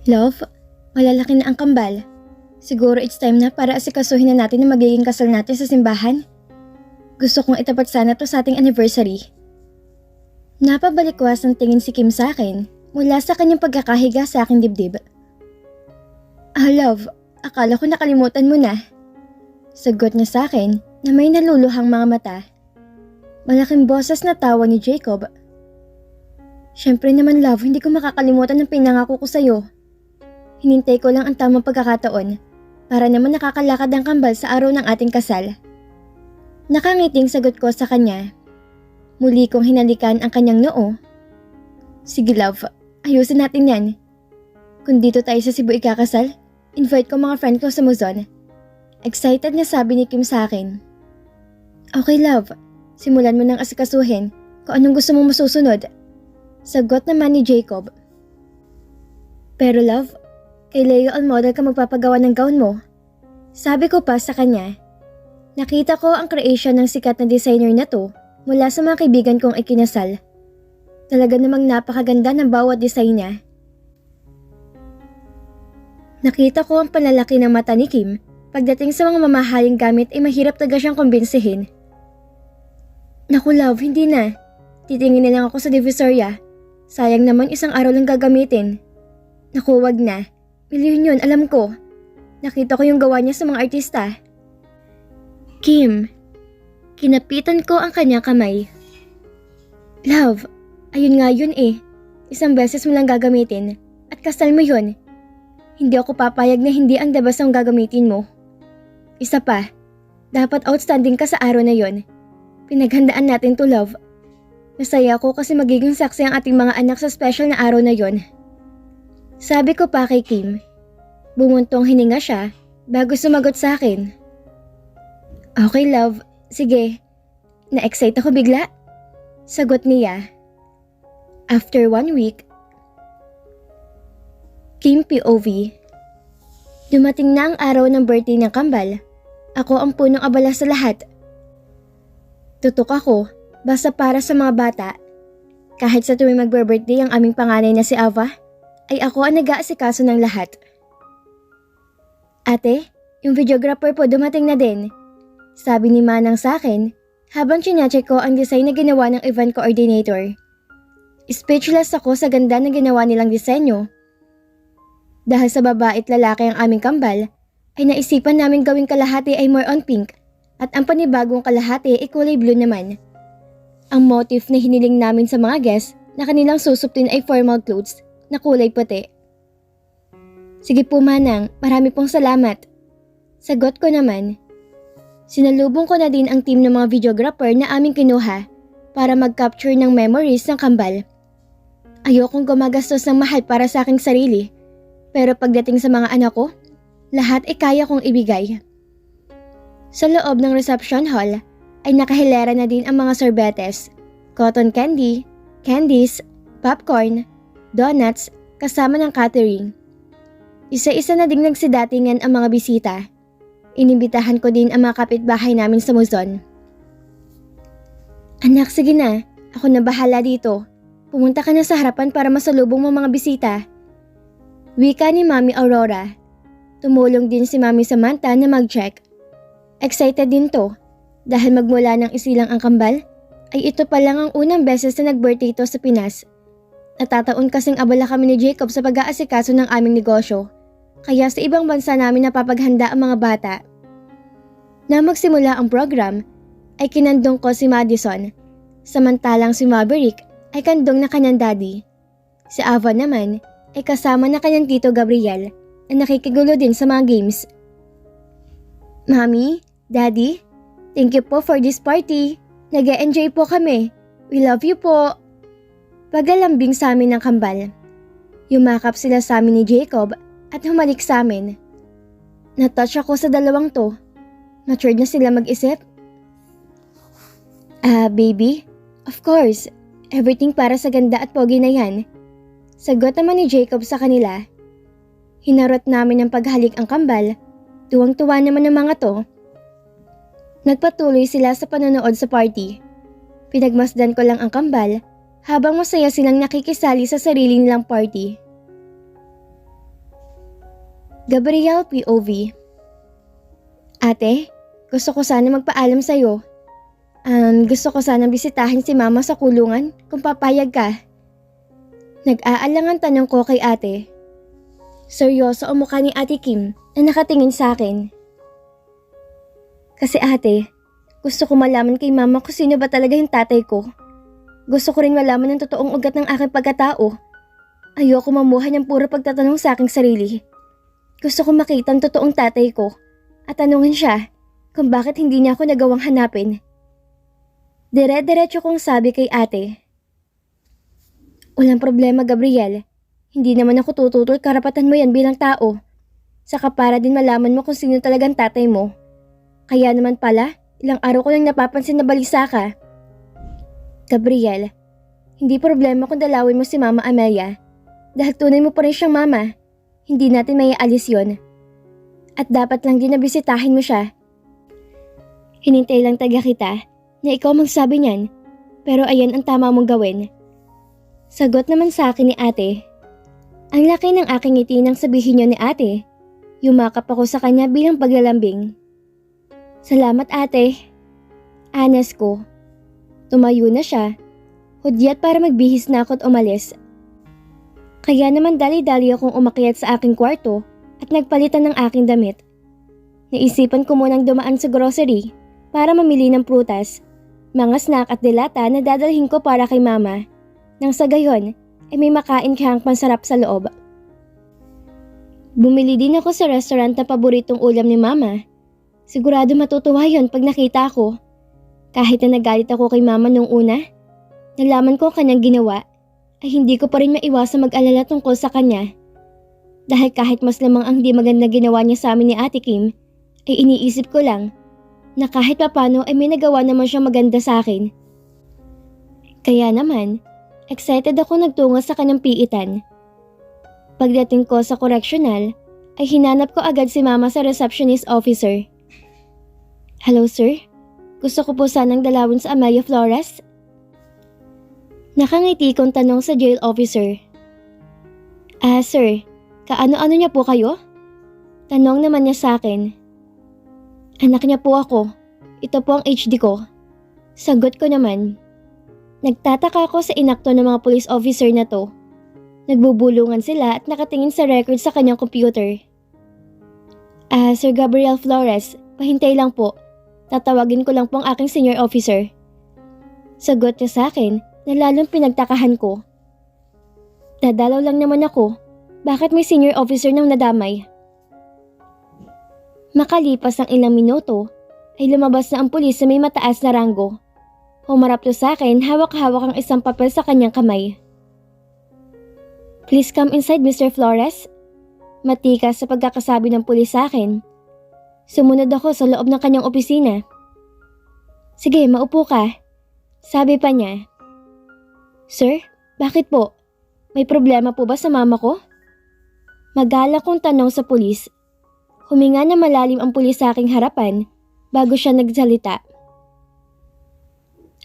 Love, malalaki na ang kambal. Siguro it's time na para asikasuhin na natin ang magiging kasal natin sa simbahan. Gusto kong itapat sana to sa ating anniversary. Napabalikwas ng tingin si Kim sa akin mula sa kanyang pagkakahiga sa aking dibdib. Love, akala ko nakalimutan mo na. Sagot niya sa akin na may naluluhang mga mata. Malaking boses na tawa ni Jacob. Siyempre naman love, hindi ko makakalimutan ng pinangako ko sa'yo. Hinintay ko lang ang tamang pagkakataon para naman nakakalakad ang kambal sa araw ng ating kasal. Nakangiting sagot ko sa kanya. Muli kong hinalikan ang kanyang noo. Sige love, ayusin natin yan. Kung dito tayo sa Cebu ikakasal, invite ko mga friend ko sa Muzon. Excited na sabi ni Kim sa akin. Okay love, simulan mo nang asikasuhin kung anong gusto mong masusunod. Sagot naman ni Jacob. Pero love, kay Leo Almodel ka magpapagawa ng gown mo. Sabi ko pa sa kanya. Nakita ko ang creation ng sikat na designer na to mula sa mga kaibigan kong ikinasal. Talaga namang napakaganda ng bawat design niya. Nakita ko ang panlalaki ng mata ni Kim. Pagdating sa mga mamahaling gamit ay mahirap talaga siyang kumbinsihin. Naku love, hindi na. Titingin na lang ako sa Divisoria. Sayang naman isang araw lang gagamitin. Naku, wag na. Milyon yun, alam ko. Nakita ko yung gawa niya sa mga artista. Kim, kinapitan ko ang kanyang kamay. Love, ayun nga yun eh. Isang beses mo lang gagamitin at kasal mo yun. Hindi ako papayag na hindi ang dabas ang gagamitin mo. Isa pa, dapat outstanding ka sa araw na yon. Pinaghandaan natin to love. Masaya ako kasi magiging saksi ang ating mga anak sa special na araw na yon. Sabi ko pa kay Kim. Bumuntong hininga siya bago sumagot sa akin. Okay love, sige. Na-excite ako bigla. Sagot niya. After 1 week, Kim POV. Dumating na ang araw ng birthday ng kambal. Ako ang punong abala sa lahat. Tutok ako, basta para sa mga bata. Kahit sa tuwing magbe-birthday ang aming panganay na si Ava, ay ako ang nag-aasikaso ng lahat. Ate, yung videographer po dumating na din. Sabi ni Manang sa akin habang chinecheck ko ang design na ginawa ng event coordinator. Speechless ako sa ganda na ginawa nilang disenyo. Dahil sa babae at lalaki ang aming kambal, ay naisipan namin gawing kalahati ay more on pink at ang panibagong kalahati ay kulay blue naman. Ang motif na hiniling namin sa mga guests na kanilang susuptin ay formal clothes na kulay puti. Sige po Manang, marami pong salamat. Sagot ko naman. Sinalubong ko na din ang team ng mga videographer na aming kinuha para mag-capture ng memories ng kambal. Ayokong gumagastos ng mahal para sa aking sarili, pero pagdating sa mga anak ko, lahat ay kaya kong ibigay. Sa loob ng reception hall ay nakahilera na din ang mga sorbetes, cotton candy, candies, popcorn, donuts, kasama ng catering. Isa-isa na ding nagsidatingan ang mga bisita. Inimbitahan ko din ang mga kapitbahay namin sa Muzon. Anak, sige na. Ako na bahala dito. Pumunta ka na sa harapan para masalubong mo mga bisita. Wika ni Mami Aurora. Tumulong din si Mami Samantha na mag-check. Excited din to dahil magmula ng isilang ang kambal ay ito pa lang ang unang beses na nag-birthday to sa Pinas. Natataon kasing abala kami ni Jacob sa pag-aasikaso ng aming negosyo. Kaya sa ibang bansa namin napapaghanda ang mga bata. Na magsimula ang program, ay kinandong ko si Madison, samantalang si Maverick ay kandong na kanyang daddy. Si Ava naman ay kasama na kanyang tito Gabriel na nakikigulo din sa mga games. Mami, Daddy, thank you po for this party. Nag-e-enjoy po kami. We love you po. Pagalambing sa amin ng kambal. Yumakap sila sa amin ni Jacob at humalik sa amin. Natouch ako sa dalawang to. Matured na sila mag-isip. Baby? Of course. Everything para sa ganda at pogi na yan. Sagot naman ni Jacob sa kanila. Hinarot namin ng paghalik ang kambal. Tuwang-tuwa naman ng mga to. Nagpatuloy sila sa panonood sa party. Pinagmasdan ko lang ang kambal habang masaya silang nakikisali sa sarili nilang party. Gabriel POV. Ate, gusto ko sana magpaalam sa'yo. Gusto ko sana bisitahin si mama sa kulungan kung papayag ka. Nag-aalangan tanong ko kay ate. Seryoso ang mukha ni Ate Kim na nakatingin sa akin. Kasi ate, gusto ko malaman kay mama kung sino ba talaga yung tatay ko. Gusto ko rin malaman ang totoong ugat ng aking pagkatao. Ayoko mamuhay ng puro pagtatanong sa aking sarili. Gusto ko makita ang totoong tatay ko at tanungin siya kung bakit hindi niya ako nagawang hanapin. Dire-diretso kong sabi kay ate. Walang problema, Gabriel. Hindi naman ako tututol, karapatan mo yan bilang tao. Saka para din malaman mo kung sino talagang tatay mo. Kaya naman pala, ilang araw ko lang napapansin na balisa ka. Gabriel, hindi problema kung dalawin mo si Mama Amelia. Dahil tunay mo pa rin siyang mama. Hindi natin may aalis yun. At dapat lang din na bisitahin mo siya. Hinintay lang taga kita na ikaw magsabi niyan, pero ayan ang tama mong gawin. Sagot naman sa akin ni ate. Ang laki ng aking ngiti nang sabihin niyo ni ate. Yumakap ako sa kanya bilang paglalambing. Salamat ate. Anas ko. Tumayo na siya. Hudyat para magbihis na ako at umalis. Kaya naman dali-dali akong umakyat sa aking kwarto at nagpalitan ng aking damit. Naisipan ko munang dumaan sa grocery para mamili ng prutas, mga snack at delata na dadalhin ko para kay mama. Nang sa gayon, ay may makain kang pansarap sa loob. Bumili din ako sa restaurant na paboritong ulam ni mama. Sigurado matutuwa yon pag nakita ko. Kahit na nagalit ako kay mama nung una, nalaman ko ang kanyang ginawa, ay hindi ko pa rin maiwasang mag-alala tungkol sa kanya. Dahil kahit mas lamang ang di maganda ginawa niya sa amin ni Ate Kim, ay iniisip ko lang na kahit papano ay may nagawa naman siyang maganda sa akin. Kaya naman, excited ako nagtungo sa kanyang piitan. Pagdating ko sa correctional, ay hinanap ko agad si mama sa receptionist officer. Hello sir, gusto ko po sanang dalawin sa Amelia Flores. Nakangiti kong tanong sa jail officer. Sir, kaano-ano niya po kayo? Tanong naman niya sa akin. Anak niya po ako. Ito po ang HD ko. Sagot ko naman. Nagtataka ako sa inakto ng mga police officer na to. Nagbubulungan sila at nakatingin sa record sa kanyang computer. Sir Gabriel Flores, pahintay lang po. Tatawagin ko lang po ang aking senior officer. Sagot niya sa akin na lalong pinagtakahan ko. Dadalaw lang naman ako. Bakit may senior officer nang nadamay? Makalipas ang ilang minuto, ay lumabas na ang pulis na may mataas na ranggo. Humarap to sa akin, hawak-hawak ang isang papel sa kanyang kamay. Please come inside, Mr. Flores. Matikas sa pagkakasabi ng pulis sa akin. Sumunod ako sa loob ng kanyang opisina. Sige, maupo ka. Sabi pa niya. Sir, bakit po? May problema po ba sa mama ko? Magalak kong tanong sa pulis. Huminga na malalim ang pulis sa aking harapan bago siya nagsalita.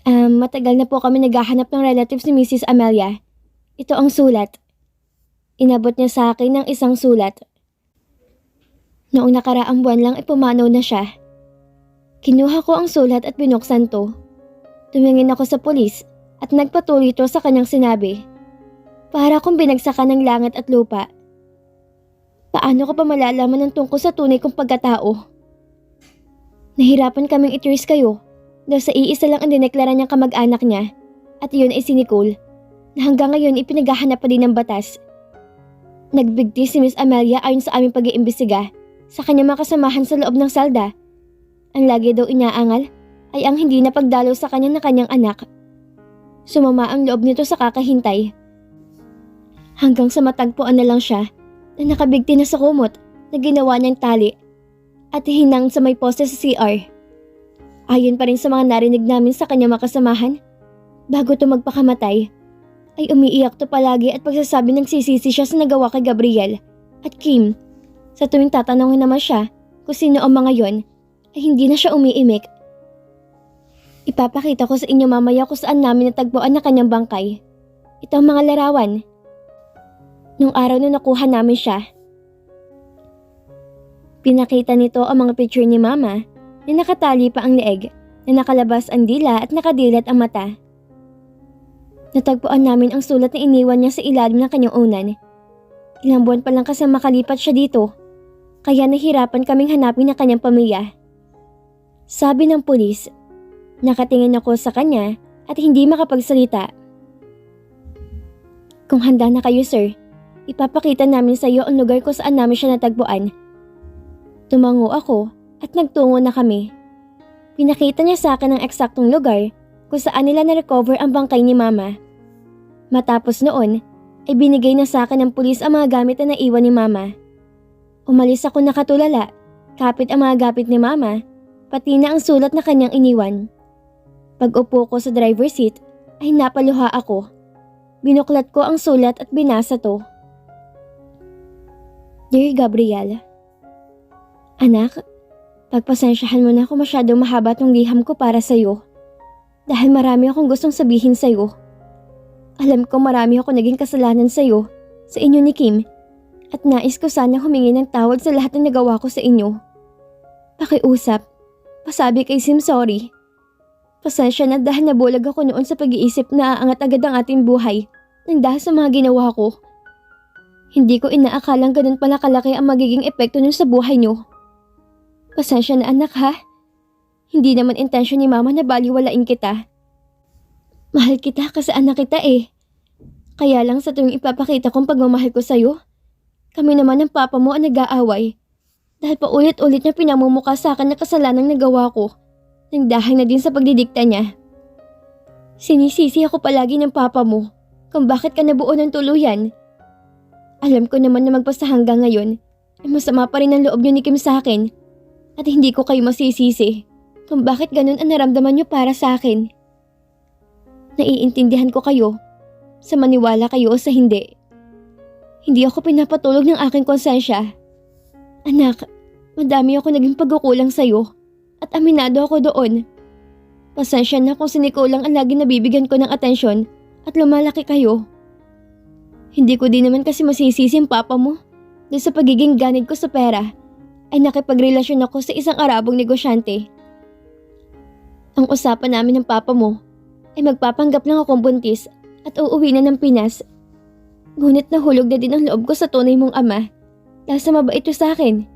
Matagal na po kami naghahanap ng relatives ni Mrs. Amelia. Ito ang sulat. Inabot niya sa akin ng isang sulat. Noong nakaraang buwan lang ay pumanaw na siya. Kinuha ko ang sulat at binuksan to. Tumingin ako sa pulis at nagpatuloy ito sa kanyang sinabi. Para kung binagsakan ng langit at lupa. Paano ko pa malalaman ng tungkol sa tunay kong pagkatao? Nahirapan kaming i-trace kayo dahil sa iisa lang ang dineklara niyang kamag-anak niya at iyon ay si Nicole na hanggang ngayon ipinaghahanap pa din ng batas. Nagbigti si Miss Amelia ayon sa aming pag-iimbestiga sa kanyang mga kasamahan sa loob ng salda. Ang lagi daw inaangal ay ang hindi na pagdalaw sa kanya ng kanyang anak. Sumama ang loob nito sa kakahintay. Hanggang sa matagpuan na lang siya na nakabigti na sa kumot na ginawa niyang tali at hinang sa may poste sa CR. Ayon pa rin sa mga narinig namin sa kanyang makasamahan, bago to magpakamatay, ay umiiyak to palagi at pagsasabi nagsisisi siya sa nagawa kay Gabriel at Kim. Sa tuwing tatanungin naman siya kung sino ang mga yon, ay hindi na siya umiimik. Ipapakita ko sa inyo mamaya kung saan namin natagpuan na kanyang bangkay. Ito ang mga larawan. Nung araw na nakuha namin siya. Pinakita nito ang mga picture ni Mama na nakatali pa ang leeg, na nakalabas ang dila at nakadilat ang mata. Natagpuan namin ang sulat na iniwan niya sa ilalim ng kanyang unan. Ilang buwan pa lang kasi makalipat siya dito, kaya nahirapan kaming hanapin ang kanyang pamilya. Sabi ng pulis, nakatingin ako sa kanya at hindi makapagsalita. Kung handa na kayo, sir, ipapakita namin sa iyo ang lugar kung saan namin siya natagpuan. Tumango ako at nagtungo na kami. Pinakita niya sa akin ang eksaktong lugar kung saan nila na-recover ang bangkay ni Mama. Matapos noon, ay binigay na sa akin ng pulis ang mga gamit na naiwan ni Mama. Umalis ako nakatulala, kapit ang mga gamit ni Mama, pati na ang sulat na kanyang iniwan. Pag-upo ko sa driver seat, ay napaluha ako. Binuklat ko ang sulat at binasa to. Dear Gabriel, Anak, pagpasensyahan mo na kung masyadong mahaba tong liham ko para sa'yo. Dahil marami akong gustong sabihin sa'yo. Alam ko marami ako naging kasalanan sa'yo, sa inyo ni Kim, at nais ko sana humingi ng tawad sa lahat ng nagawa ko sa inyo. Pakiusap, pasabi kay Sim sorry. Pasensya na dahil nabulag ako noon sa pag-iisip na aangat agad ang ating buhay nang dahil sa mga ginawa ko. Hindi ko inaakalang ganun pala kalaki ang magiging epekto nun sa buhay niyo. Pasensya na anak ha. Hindi naman intensyon ni Mama na baliwalain kita. Mahal kita kasi anak kita eh. Kaya lang sa tuwing ipapakita kong pagmamahal ko sa'yo, kami naman ng papa mo ang nag-aaway. Dahil paulit-ulit niya pinamumukha sa akin na kasalanang nagawa ko, nang dahil na din sa pagdidikta niya. Sinisisi ako palagi ng papa mo kung bakit ka nabuo ng tuluyan. Alam ko naman na magpasa hanggang ngayon ay masama pa rin ang loob niyo ni Kim sa akin. At hindi ko kayo masisisi kung bakit ganun ang naramdaman niyo para sa akin. Naiintindihan ko kayo, sa maniwala kayo o sa hindi. Hindi ako pinapatulog ng aking konsensya. Anak, madami ako naging pagkukulang sa'yo at aminado ako doon. Pasensya na kung sinikulang ang lagi nabibigyan ko ng atensyon at lumalaki kayo. Hindi ko din naman kasi masisisi ang papa mo dahil sa pagiging ganid ko sa pera ay nakipagrelasyon ako sa isang Arabong negosyante. Ang usapan namin ng papa mo ay magpapanggap lang akong buntis at uuwi na ng Pinas. Ngunit nahulog na din ang loob ko sa tunay mong ama dahil sa mabait ito sa akin.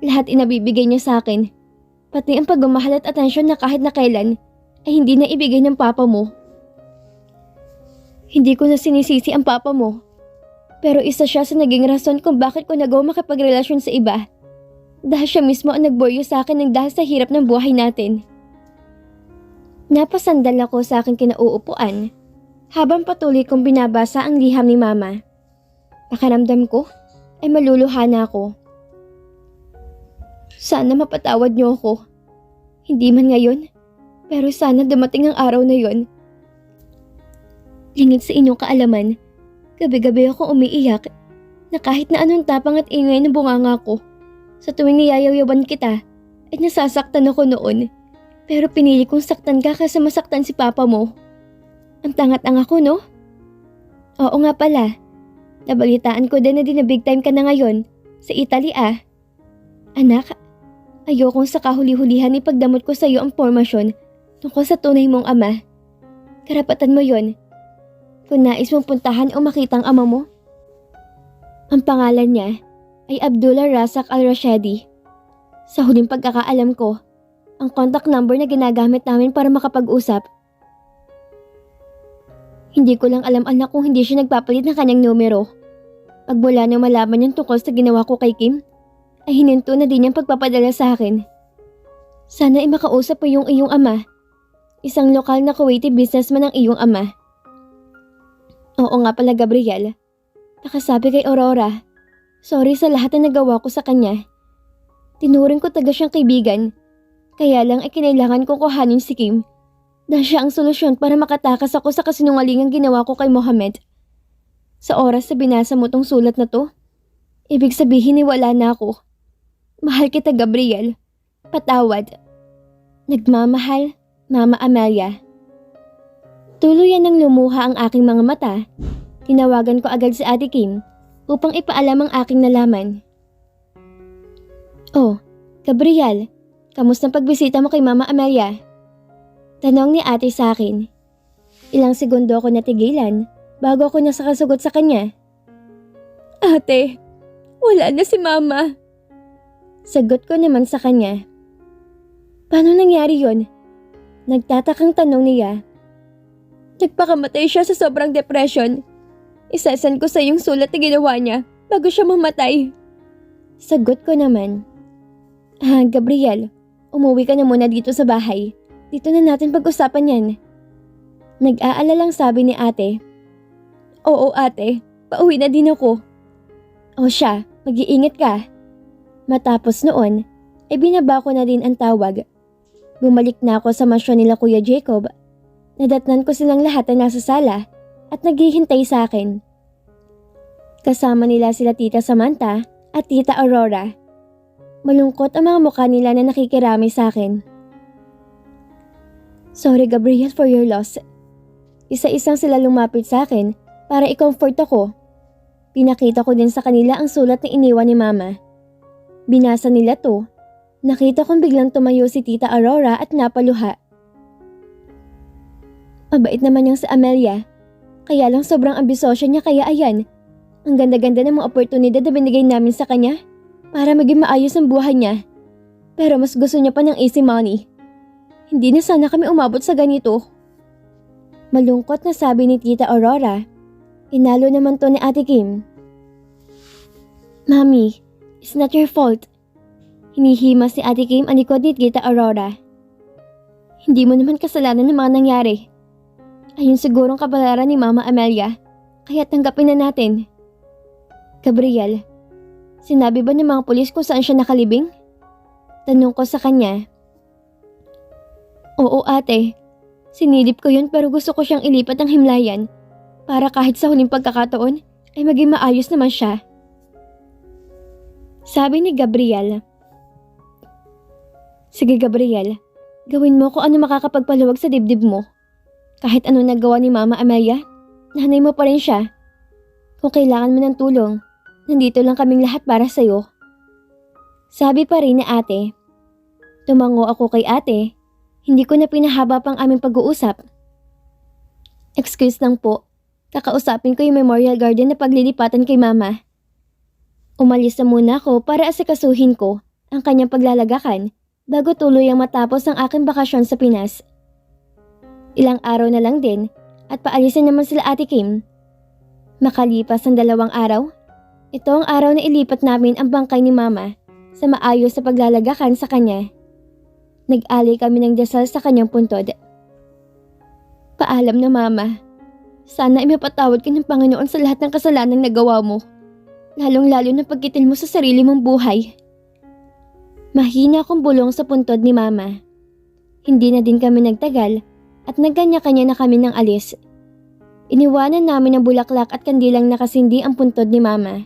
Lahat inabibigay niya sa akin, pati ang pagmamahal at atensyon na kahit na kailan ay hindi na ibigay ng papa mo. Hindi ko na sinisisi ang papa mo, pero isa siya sa naging rason kung bakit ko nagawa makipagrelasyon sa iba. Dahil siya mismo ang nagboryo sa akin ng dahil sa hirap ng buhay natin. Napasandal ako sa aking kinauupuan habang patuloy kong binabasa ang liham ni Mama. Pakiramdam ko ay maluluha na ako. Sana mapatawad niyo ako. Hindi man ngayon, pero sana dumating ang araw na yon. Lingid sa inyong kaalaman, gabi-gabi ako umiiyak na kahit na anong tapang at ingay ng bunganga ko. Sa tuwing niyayaw-yawan kita, ay nasasaktan ako noon. Pero pinili kong saktan ka kasi masaktan si papa mo. Ang tanga-tanga ko, no? Oo nga pala. Nabalitaan ko din na big time ka na ngayon. Sa Italy ah. Anak, ayokong sa kahuli-hulihan ipagdamot ko sa iyo ang pormasyon tungkol sa tunay mong ama. Karapatan mo yon. Kung nais mong puntahan o makita ang ama mo. Ang pangalan niya ay Abdullah Razak Al-Rashidi. Sa huling pagkakaalam ko, ang contact number na ginagamit namin para makapag-usap. Hindi ko lang alam anak kung hindi siya nagpapalit ng kanyang numero. Pagmula nang malaman niyang tungkol sa ginawa ko kay Kim, ay hininto na din niyang pagpapadala sa akin. Sana ay makausap po yung iyong ama. Isang lokal na Kuwaiti businessman ang iyong ama. Oo nga pala Gabriel. Nakasabi kay Aurora. Sorry sa lahat na nagawa ko sa kanya. Tinuring ko taga siyang kaibigan. Kaya lang ay kinailangan kong kuhanin si Kim. Dahil siya ang solusyon para makatakas ako sa kasinungalingang ginawa ko kay Mohammed. Sa oras na binasa mo tong sulat na to, ibig sabihin wala na ako. Mahal kita Gabriel. Patawad. Nagmamahal, Mama Amelia. Tuluyan nang lumuha ang aking mga mata. Tinawagan ko agad si Ate Kim upang ipaalam ang aking nalaman. Oh, Gabriel, kamusta ang pagbisita mo kay Mama Amelia? Tanong ni ate sa akin. Ilang segundo ako natigilan bago ako nasakasagot sa kanya. Ate, wala na si Mama. Sagot ko naman sa kanya. Paano nangyari yon? Nagtatakang tanong niya. Nagpakamatay siya sa sobrang depression. Isasend ko sa yung sulat na ginawa niya bago siya mamatay. Sagot ko naman. Gabriel, umuwi ka na muna dito sa bahay. Dito na natin pag-usapan yan. Nag-aalalang sabi ni ate. Oo ate, pauwi na din ako. O siya, mag-iingat ka. Matapos noon, ay binaba ko na din ang tawag. Bumalik na ako sa mansyon nila Kuya Jacob. Nadatnan ko silang lahat na nasa sala at naghihintay sa akin. Kasama nila sila Tita Samantha at Tita Aurora. Malungkot ang mga mukha nila na nakikirami sa akin. Sorry Gabriel for your loss. Isa-isang sila lumapit sa akin para i-comfort ako. Pinakita ko din sa kanila ang sulat na iniwan ni Mama. Binasa nila to. Nakita kong biglang tumayo si Tita Aurora at napaluha. Mabait naman yung si Amelia. Kaya lang sobrang ambisyoso niya kaya ayan. Ang ganda-ganda ng mga oportunidad na binigay namin sa kanya para maging maayos ang buhay niya. Pero mas gusto niya pa ng easy money. Hindi na sana kami umabot sa ganito. Malungkot na sabi ni Tita Aurora. Inalo naman to ni Ate Kim. Mami, it's not your fault. Hinihima si Ate Kim ang likod ni Tita Aurora. Hindi mo naman kasalanan ng mga nangyari. Ayun sigurong kabalaran ni Mama Amelia, kaya tanggapin na natin. Gabriel, sinabi ba ng mga pulis kung saan siya nakalibing? Tanong ko sa kanya. Oo ate, sinilip ko yun pero gusto ko siyang ilipat ng himlayan para kahit sa huling pagkakataon ay maging maayos naman siya. Sabi ni Gabriel. Sige Gabriel, gawin mo kung ano makakapagpaluwag sa dibdib mo. Kahit ano nagawa ni Mama Amelia, nanay mo pa rin siya. Kung kailangan mo ng tulong, nandito lang kaming lahat para sa'yo. Sabi pa rin ni ate. Tumango ako kay ate, hindi ko na pinahaba pang aming pag-uusap. Excuse lang po, kakausapin ko yung Memorial Garden na paglilipatan kay Mama. Umalis na muna ako para asikasuhin ko ang kanyang paglalagakan bago tuluyang matapos ang aking bakasyon sa Pinas. Ilang araw na lang din at paalisin naman sila Ate Kim. Makalipas ang 2 araw, ito ang araw na ilipat namin ang bangkay ni Mama sa maayos sa paglalagakan sa kanya. Nag-alay kami ng dasal sa kanyang puntod. Paalam na Mama. Sana ay mapatawad ka ng Panginoon sa lahat ng kasalanang nagawa mo. Lalong-lalo na pagkitil mo sa sarili mong buhay. Mahina akong bulong sa puntod ni Mama. Hindi na din kami nagtagal at nagkanya-kanya na kami ng alis. Iniwanan namin ang bulaklak at kandilang nakasindi ang puntod ni Mama.